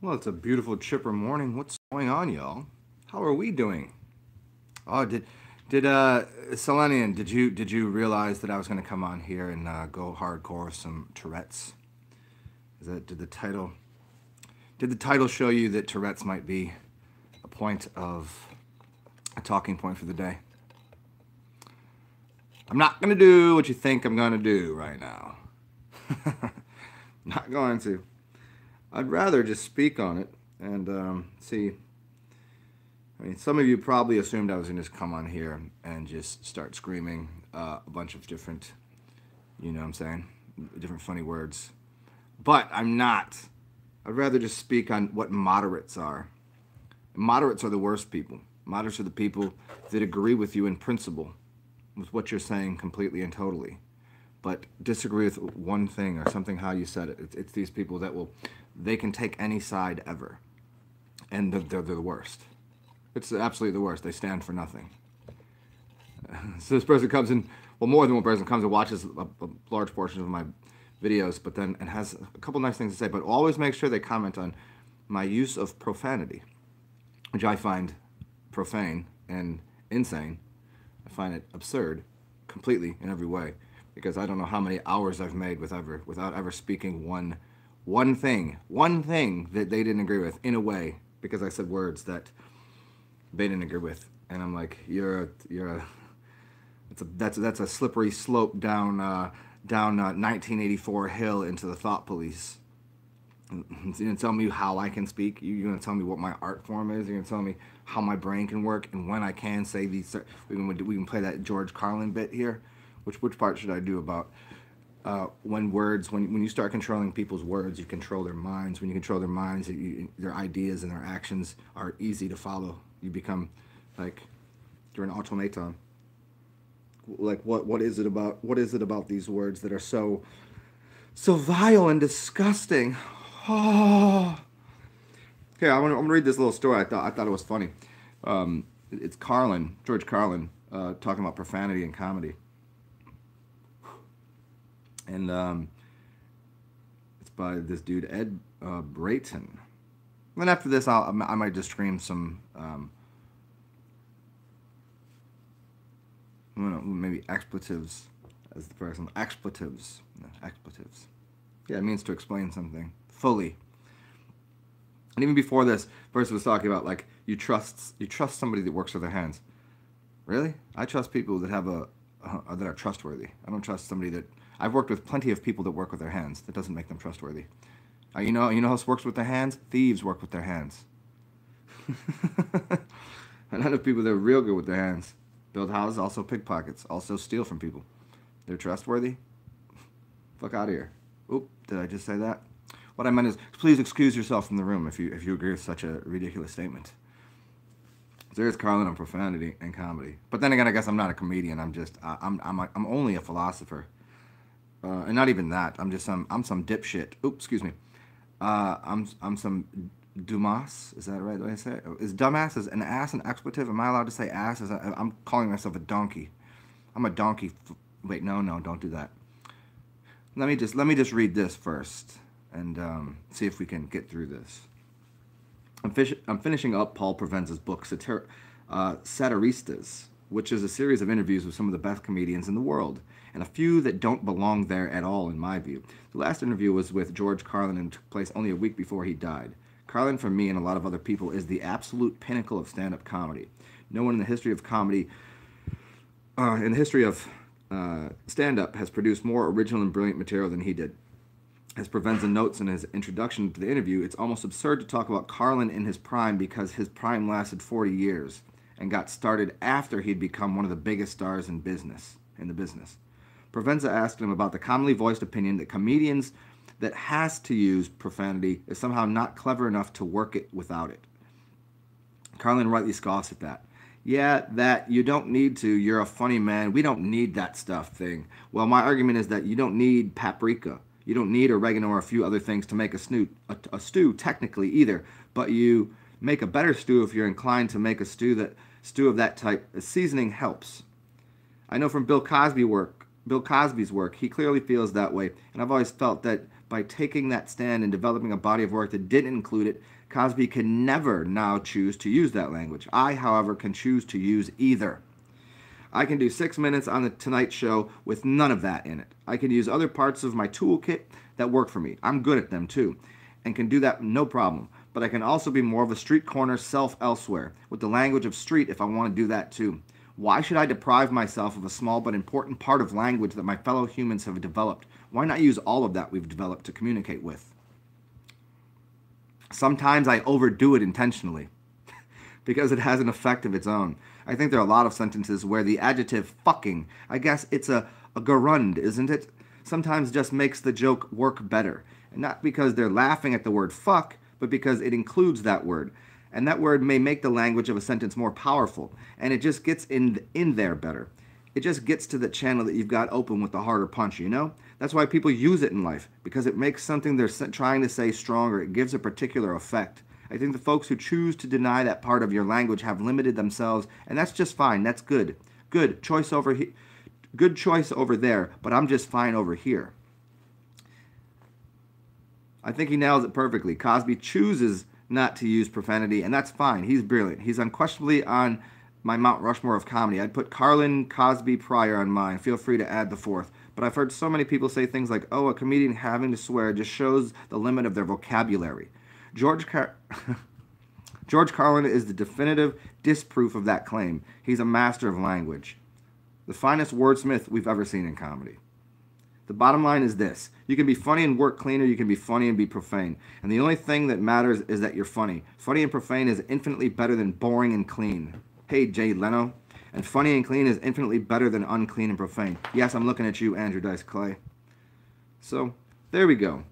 Well, it's a beautiful, chipper morning. What's going on, y'all? How are we doing? Oh, did Selenian? Did you realize that I was going to come on here and go hardcore with some Tourette's? Is that did the title show you that Tourette's might be a talking point for the day? I'm not going to do what you think I'm going to do right now. Not going to. I'd rather just speak on it and see. I mean, some of you probably assumed I was going to just come on here and just start screaming a bunch of different, you know what I'm saying, different funny words. But I'm not. I'd rather just speak on what moderates are. Moderates are the worst people. Moderates are the people that agree with you in principle, with what you're saying completely and totally, but disagree with one thing or something how you said it. It's these people that they can take any side ever, and they're the worst. It's absolutely the worst. They stand for nothing. So this person comes in, well, more than one person comes and watches a large portion of my videos, but then and has a couple nice things to say, but always make sure they comment on my use of profanity, which I find profane and insane. I find it absurd, completely in every way, because I don't know how many hours I've made without ever speaking one thing that they didn't agree with in a way, because I said words that they didn't agree with, and I'm like, that's a slippery slope down 1984 hill into the thought police. You're gonna tell me how I can speak. You're gonna tell me what my art form is. You're gonna tell me how my brain can work and when I can say these. We can play that George Carlin bit here. Which part should I do about when you start controlling people's words, you control their minds. When you control their minds, their ideas and their actions are easy to follow. You become like you're an automaton. Like what is it about these words that are so vile and disgusting? Oh. Okay, I'm gonna read this little story. I thought it was funny. It's George Carlin, talking about profanity and comedy, and it's by this dude Ed Brayton. And then after this, I might just stream some maybe expletives as the person. Expletives. No, expletives. Yeah, it means to explain something fully. And even before this, person was talking about like you trust somebody that works with their hands. Really? I trust people that have that are trustworthy. I don't trust somebody that I've worked with plenty of people that work with their hands. That doesn't make them trustworthy. You know how else works with their hands? Thieves work with their hands. And I know people that are real good with their hands. Build houses, also pickpockets, also steal from people. They're trustworthy? Fuck out of here. Oop, did I just say that? What I meant is, please excuse yourself from the room if you agree with such a ridiculous statement. There's Carlin on profanity and comedy. But then again, I guess I'm not a comedian. I'm only a philosopher. And not even that. I'm some dipshit. Oops, excuse me. I'm some Dumas. Is that the right way to say it? Is dumbass is an ass an expletive? Am I allowed to say ass? I'm calling myself a donkey. I'm a donkey. Wait, no, don't do that. Let me just read this first and see if we can get through this. I'm finishing up Paul Provenza's book, Satiristas, which is a series of interviews with some of the best comedians in the world, and a few that don't belong there at all, in my view. The last interview was with George Carlin and took place only a week before he died. Carlin, for me and a lot of other people, is the absolute pinnacle of stand-up comedy. No one in the history of comedy, stand-up, has produced more original and brilliant material than he did. As Provenza notes in his introduction to the interview, it's almost absurd to talk about Carlin in his prime because his prime lasted 40 years and got started after he'd become one of the biggest stars in the business. Provenza asked him about the commonly voiced opinion that comedians that has to use profanity is somehow not clever enough to work it without it. Carlin rightly scoffs at that. Yeah, that you don't need to. You're a funny man. We don't need that stuff thing. Well, my argument is that you don't need paprika. You don't need oregano or a few other things to make a stew technically either. But you make a better stew if you're inclined to make a stew of that type. Seasoning helps. I know from Bill Cosby's work, he clearly feels that way, and I've always felt that by taking that stand and developing a body of work that didn't include it, Cosby can never now choose to use that language. I, however, can choose to use either. I can do 6 minutes on the Tonight Show with none of that in it. I can use other parts of my toolkit that work for me. I'm good at them too, and can do that no problem. But I can also be more of a street corner self elsewhere, with the language of street if I want to do that too. Why should I deprive myself of a small but important part of language that my fellow humans have developed? Why not use all of that we've developed to communicate with? Sometimes I overdo it intentionally because it has an effect of its own. I think there are a lot of sentences where the adjective fucking, I guess it's a gerund, isn't it? Sometimes just makes the joke work better. And not because they're laughing at the word fuck, but because it includes that word. And that word may make the language of a sentence more powerful. And it just gets in there better. It just gets to the channel that you've got open with the harder punch, you know? That's why people use it in life, because it makes something they're trying to say stronger. It gives a particular effect. I think the folks who choose to deny that part of your language have limited themselves, and that's just fine. That's good. Good choice over here. Good choice over there, but I'm just fine over here. I think he nails it perfectly. Cosby chooses not to use profanity, and that's fine. He's brilliant. He's unquestionably on my Mount Rushmore of comedy. I'd put Carlin, Cosby, Pryor on mine. Feel free to add the fourth. But I've heard so many people say things like, oh, a comedian having to swear just shows the limit of their vocabulary. George Carlin is the definitive disproof of that claim. He's a master of language. The finest wordsmith we've ever seen in comedy. The bottom line is this. You can be funny and work clean, or you can be funny and be profane. And the only thing that matters is that you're funny. Funny and profane is infinitely better than boring and clean. Hey, Jay Leno. And funny and clean is infinitely better than unclean and profane. Yes, I'm looking at you, Andrew Dice Clay. So, there we go.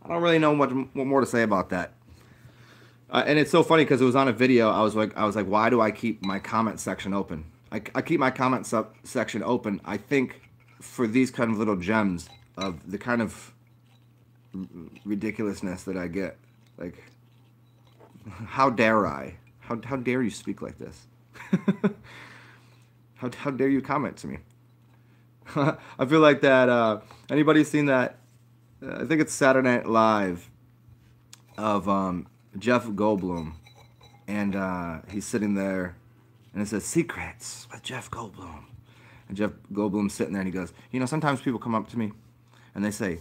I don't really know what more to say about that. And it's so funny because it was on a video. I was like, why do I keep my comment section open? I keep my comment section open, I think, for these kind of little gems of the kind of ridiculousness that I get. Like, how dare I? How dare you speak like this? how dare you comment to me? I feel like that, anybody seen that, I think it's Saturday Night Live, of Jeff Goldblum, and he's sitting there, and it says, Secrets with Jeff Goldblum. And Jeff Goldblum's sitting there, and he goes, you know, sometimes people come up to me, and they say,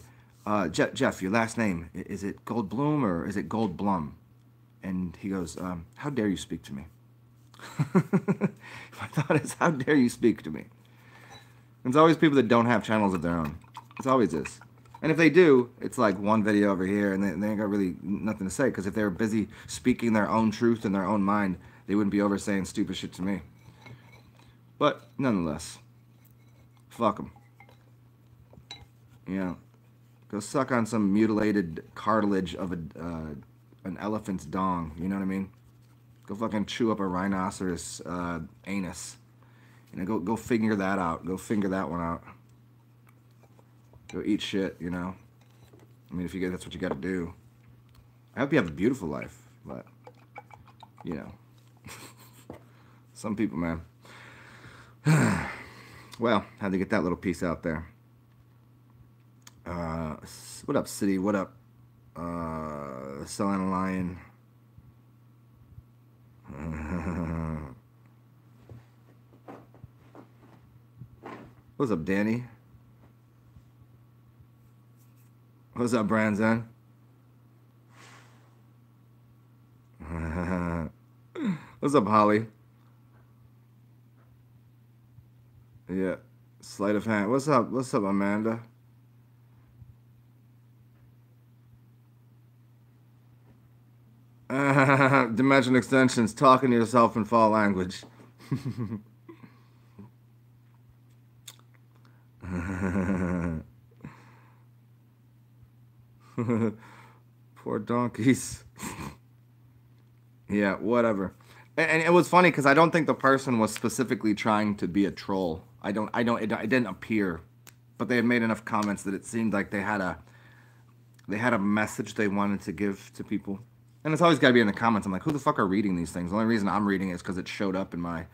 Jeff, your last name, is it Goldblum or is it Goldblum? And he goes, how dare you speak to me? My thought is, how dare you speak to me? It's always people that don't have channels of their own. It's always is. And if they do, it's like one video over here, and they ain't got really nothing to say, because if they were busy speaking their own truth in their own mind, they wouldn't be over saying stupid shit to me. But, nonetheless, fuck them. You know, go suck on some mutilated cartilage of an elephant's dong, you know what I mean? Go fucking chew up a rhinoceros anus. You know, go figure that out. Go figure that one out. Go eat shit, you know? I mean, if you get, that's what you gotta do. I hope you have a beautiful life, but, you know. Some people, man. Well, had to get that little piece out there. What up, City? What up? Selling a Lion. What's up, Danny? What's up, Branson? What's up, Holly? Yeah, sleight of hand. What's up? What's up, Amanda? Dimension extensions, talking to yourself in fall language. Poor donkeys. Yeah, whatever. And it was funny because I don't think the person was specifically trying to be a troll. It didn't appear, but they had made enough comments that it seemed like they had a message they wanted to give to people. And it's always got to be in the comments. I'm like, who the fuck are reading these things? The only reason I'm reading it is because it showed up in my,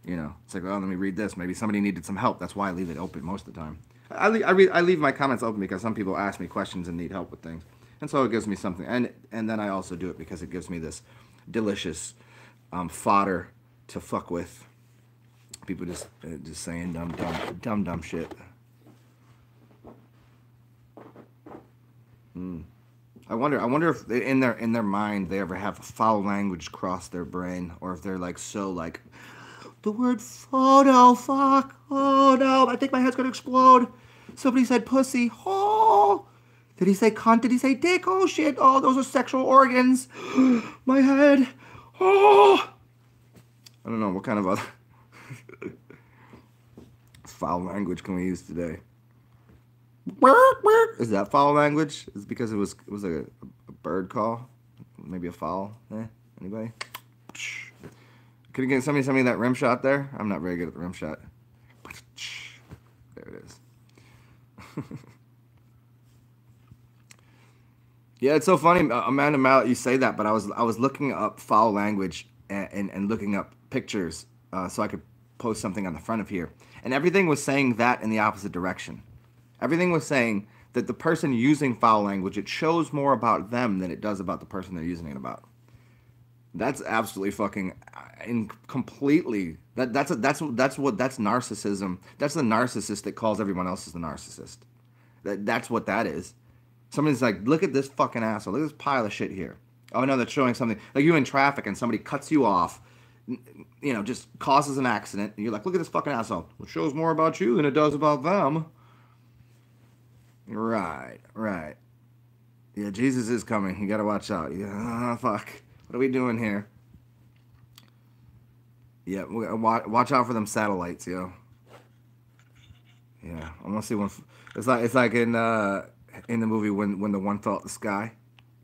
you know, it's like, oh, let me read this. Maybe somebody needed some help. That's why I leave it open most of the time. I leave my comments open because some people ask me questions and need help with things, and so it gives me something. And then I also do it because it gives me this delicious fodder to fuck with. People just saying dumb shit. I wonder if in their mind they ever have foul language cross their brain, or if they're like so like the word photo, fuck, oh no, I think my head's gonna explode. Somebody said pussy, oh, did he say cunt? Did he say dick? Oh shit, oh those are sexual organs. My head, oh. I don't know what kind of other foul language can we use today? Is that foul language? Is it because it was like a bird call? Maybe a foul? Anybody? Could you get somebody send me that rim shot there? I'm not very good at the rim shot. There it is. Yeah, it's so funny, Amanda Mallet, you say that, but I was looking up foul language and looking up pictures so I could post something on the front of here, and everything was saying that in the opposite direction. Everything was saying that the person using foul language, it shows more about them than it does about the person they're using it about. That's absolutely fucking completely. That's narcissism. That's the narcissist that calls everyone else as the narcissist. That's what that is. Somebody's like, look at this fucking asshole. Look at this pile of shit here. Oh no, that's showing something. Like you in traffic and somebody cuts you off. You know, just causes an accident. And you're like, look at this fucking asshole. It shows more about you than it does about them. Right. Yeah, Jesus is coming. You gotta watch out. Yeah, fuck. What are we doing here? Yeah, watch out for them satellites, yo. Yeah, I want to see one. It's like in the movie when the one fell out the sky.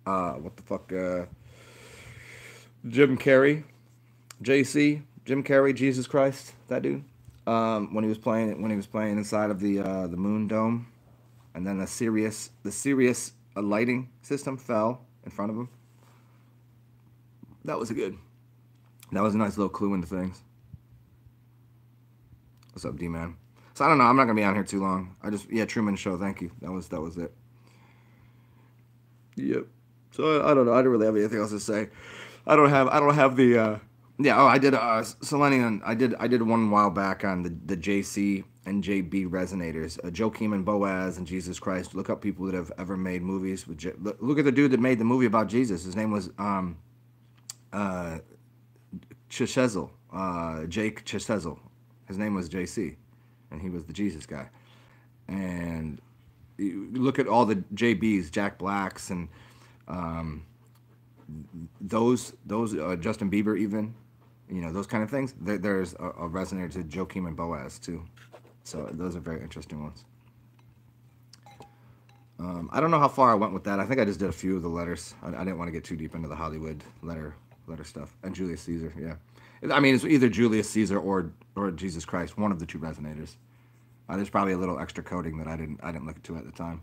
What the fuck? Jim Carrey, Jim Carrey, Jesus Christ, that dude. When he was playing inside of the moon dome. And then the Sirius lighting system fell in front of him. That was a nice little clue into things. What's up, D-Man? So I don't know. I'm not gonna be on here too long. Truman Show. Thank you. That was it. Yep. So I don't know. I don't really have anything else to say. I don't have the. I did Selenium. I did one while back on the JC and JB resonators, Joachim and Boaz and Jesus Christ. Look up people that have ever made movies with. Look at the dude that made the movie about Jesus. His name was Chesel, Jake Chesel. His name was JC, and he was the Jesus guy. And you look at all the JBs, Jack Blacks, and those Justin Bieber even, those kind of things. There's a resonator to Joachim and Boaz too. So those are very interesting ones. I don't know how far I went with that. I think I just did a few of the letters. I didn't want to get too deep into the Hollywood letter stuff. And Julius Caesar, yeah. I mean, it's either Julius Caesar or Jesus Christ, one of the two resonators. There's probably a little extra coding that I didn't look into at the time.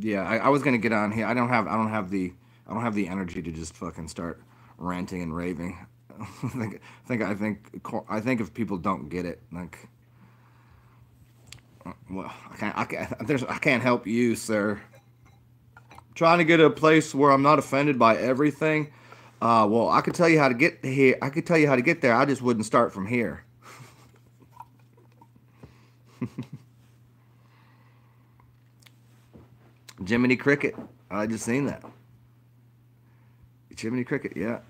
I was gonna get on here. I don't have the energy to just fucking start ranting and raving. I think if people don't get it, like, well, I can't help you, sir. Trying to get to a place where I'm not offended by everything. Well, I could tell you how to get here. I could tell you how to get there. I just wouldn't start from here. Jiminy Cricket. I just seen that. Jiminy Cricket, yeah.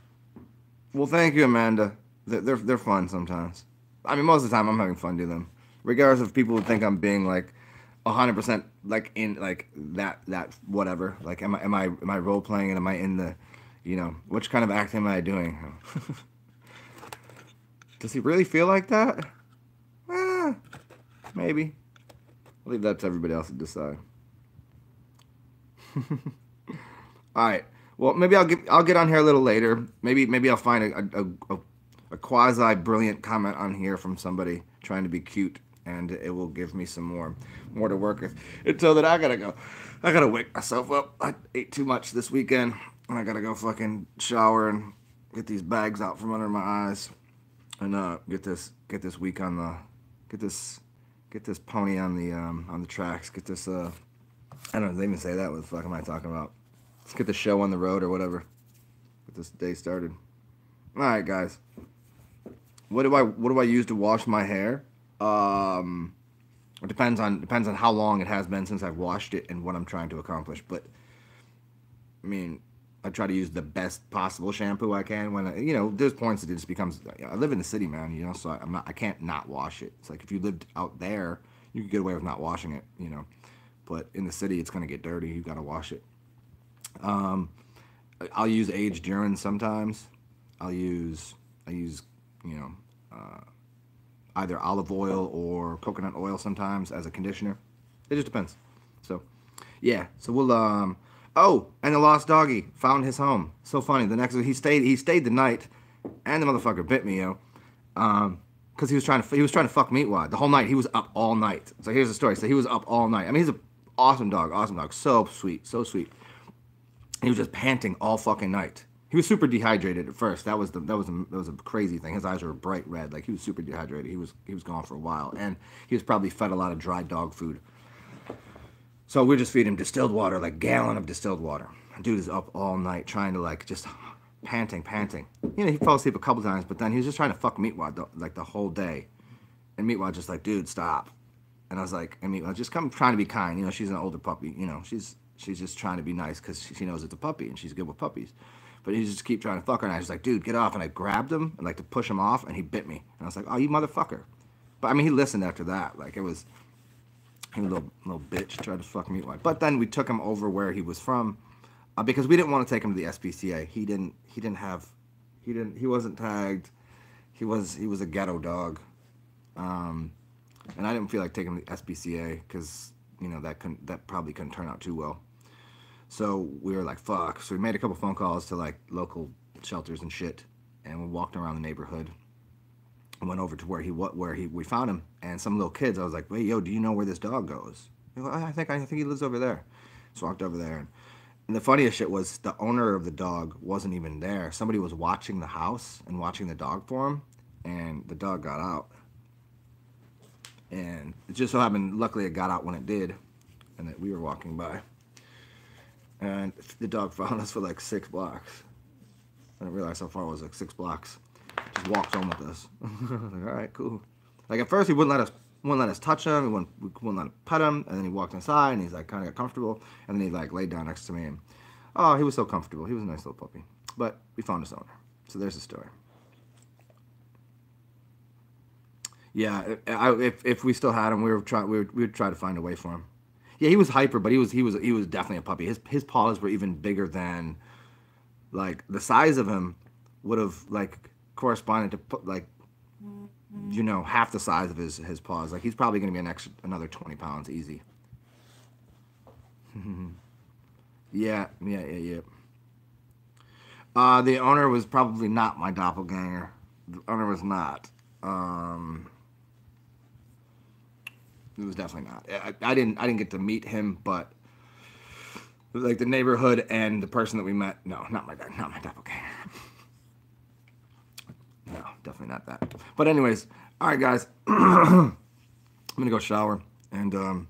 Well, thank you, Amanda. They're fun sometimes. I mean, most of the time I'm having fun doing them, regardless if people would think I'm being like 100% like in like that whatever. Like, am I role playing and am I in the, which kind of act am I doing? Does he really feel like that? Maybe. I'll leave that to everybody else to decide. All right. Well, maybe I'll get on here a little later. Maybe I'll find a quasi brilliant comment on here from somebody trying to be cute, and it will give me some more to work with. Until that, I gotta wake myself up. I ate too much this weekend, and I gotta go fucking shower and get these bags out from under my eyes. and get this week on the get this pony on the tracks. Get this I don't know, they even say that. What the fuck am I talking about? Let's get the show on the road or whatever. Get this day started. All right, guys. What do I use to wash my hair? It depends on how long it has been since I've washed it and what I'm trying to accomplish. But I mean, I try to use the best possible shampoo I can. When there's points that it just becomes. I live in the city, man. So I can't not wash it. It's like if you lived out there, you could get away with not washing it. But in the city, it's gonna get dirty. You gotta wash it. I'll use aged urine sometimes. I use either olive oil or coconut oil sometimes as a conditioner. It just depends. So, yeah. So we'll Oh, and the lost doggy found his home. So funny. The next he stayed the night, and the motherfucker bit me, because he was trying to fuck Meatwad the whole night. He was up all night. So here's the story. So he was up all night. I mean, he's an awesome dog, so sweet, so sweet. He was just panting all fucking night. He was super dehydrated at first. That was a crazy thing. His eyes were bright red. Like, he was super dehydrated. He was gone for a while, and he was probably fed a lot of dry dog food. So we just feed him distilled water, like gallon of distilled water. Dude is up all night trying to like just panting. He fell asleep a couple times, but then he was just trying to fuck Meatwad like the whole day. And Meatwad just like, dude, stop. And I was like, and Meatwad just come trying to be kind. She's an older puppy. She's just trying to be nice because she knows it's a puppy and she's good with puppies. But he just keep trying to fuck her, and I was like, dude, get off. And I grabbed him and like to push him off, and he bit me. And I was like, oh, you motherfucker. But I mean, he listened after that. Like, he was a little bitch, tried to fuck me. But then we took him over where he was from, because we didn't want to take him to the SPCA. He wasn't tagged. He was a ghetto dog. And I didn't feel like taking him to the SPCA because that probably couldn't turn out too well. So we were like, fuck. So we made a couple phone calls to like local shelters and shit, and we walked around the neighborhood. I went over to where we found him, and some little kids. I was like, wait, yo, do you know where this dog goes? Goes, I think he lives over there. So I walked over there, and the funniest shit was the owner of the dog wasn't even there. Somebody was watching the house and watching the dog for him, and the dog got out. And it just so happened, luckily it got out when it did, and that we were walking by. And the dog found us for like 6 blocks. I didn't realize how far it was, like 6 blocks. Just walked home with us. Like, all right, cool. Like, at first he wouldn't let us touch him. We wouldn't let him pet him. And then he walked inside, and he's like kind of got comfortable. And then he like laid down next to me, and oh, he was so comfortable. He was a nice little puppy. But we found his owner. So there's the story. Yeah, if we still had him, we would try to find a way for him. Yeah, he was hyper, but he was definitely a puppy. His paws were even bigger than, like, the size of him would have like corresponded to like, half the size of his paws. Like, he's probably gonna be another 20 pounds easy. Yeah. The owner was probably not my doppelganger. The owner was not. It was definitely not. I didn't get to meet him, but like the neighborhood and the person that we met, no, not my doppelganger. No, definitely not that. But anyways, all right, guys, I'm gonna go shower and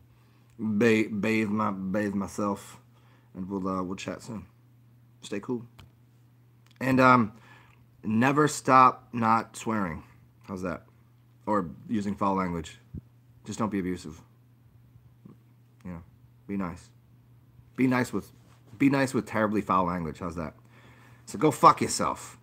bathe myself, and we'll chat soon. Stay cool, and never stop not swearing. How's that? Or using foul language. Just don't be abusive. Be nice. Be nice with terribly foul language. How's that? So go fuck yourself.